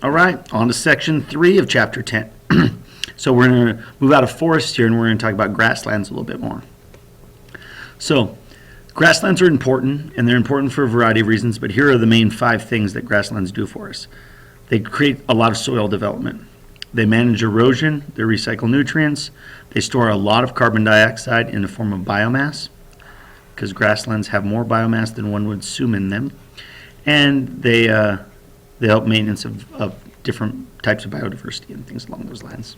All right, on to section 3 of chapter 10. So we're going to move out of forest here and we're going to talk about grasslands a little bit more. So grasslands are important, and they're important for a variety of reasons, but here are the main 5 things that grasslands do for us. They create a lot of soil development. They manage erosion, they recycle nutrients, they store a lot of carbon dioxide in the form of biomass, because grasslands have more biomass than one would assume in them, and they help maintenance of different types of biodiversity and things along those lines.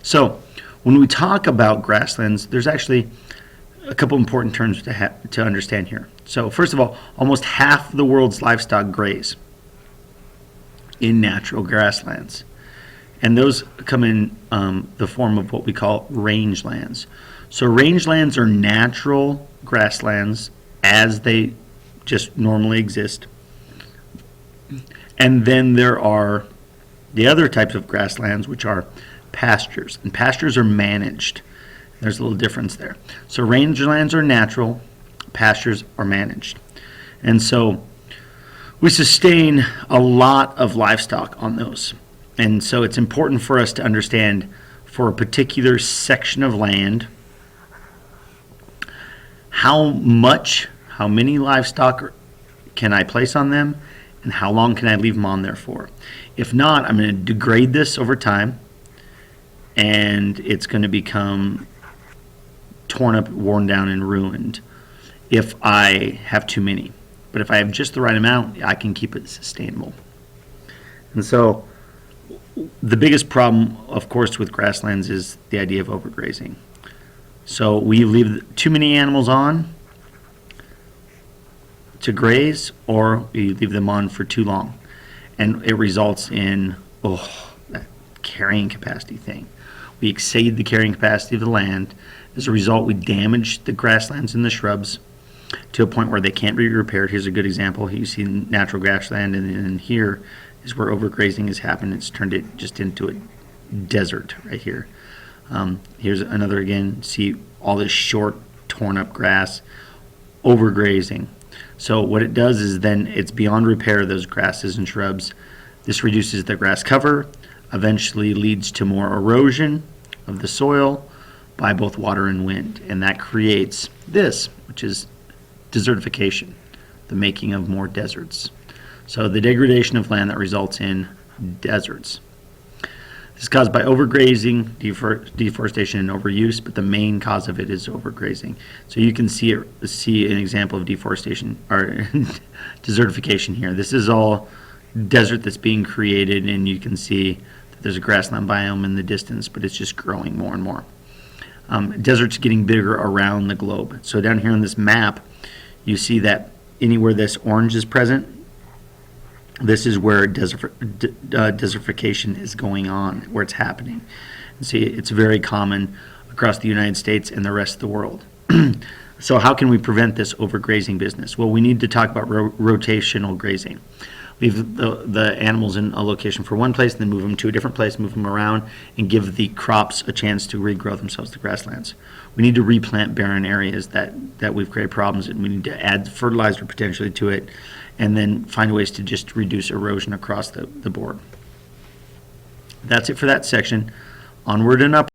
So when we talk about grasslands, there's actually a couple important terms to understand here. So first of all, almost half the world's livestock graze in natural grasslands. And those come in the form of what we call rangelands. So rangelands are natural grasslands as they just normally exist. And then there are the other types of grasslands, which are pastures. And pastures are managed. There's a little difference there. So rangelands are natural, pastures are managed. And so we sustain a lot of livestock on those. And so it's important for us to understand for a particular section of land how many livestock can I place on them, and how long can I leave them on there for. If not, I'm going to degrade this over time, and it's going to become torn up, worn down, and ruined if I have too many. But if I have just the right amount, I can keep it sustainable. And so the biggest problem, of course, with grasslands is the idea of overgrazing. So we leave too many animals on to graze, or we leave them on for too long. And it results in, that carrying capacity thing. We exceed the carrying capacity of the land. As a result, we damage the grasslands and the shrubs to a point where they can't be repaired. Here's a good example. You see natural grassland, and then here is where overgrazing has happened. It's turned it just into a desert right here. Here's another again. See all this short, torn up grass, overgrazing. So what it does is then it's beyond repair, those grasses and shrubs. This reduces the grass cover, eventually leads to more erosion of the soil by both water and wind. And that creates this, which is desertification, the making of more deserts. So the degradation of land that results in deserts. This is caused by overgrazing, deforestation, and overuse, but the main cause of it is overgrazing. So you can see an example of deforestation or desertification here. This is all desert that's being created, and you can see that there's a grassland biome in the distance, but it's just growing more and more. Deserts getting bigger around the globe. So down here on this map, you see that anywhere this orange is present, this is where desertification is going on, where it's happening. And see, it's very common across the United States and the rest of the world. So how can we prevent this overgrazing business? Well, we need to talk about rotational grazing. Leave the animals in a location for one place, and then move them to a different place, move them around, and give the crops a chance to regrow themselves, the grasslands. We need to replant barren areas that we've created problems in. We need to add fertilizer potentially to it, and then find ways to just reduce erosion across the board. That's it for that section. Onward and up.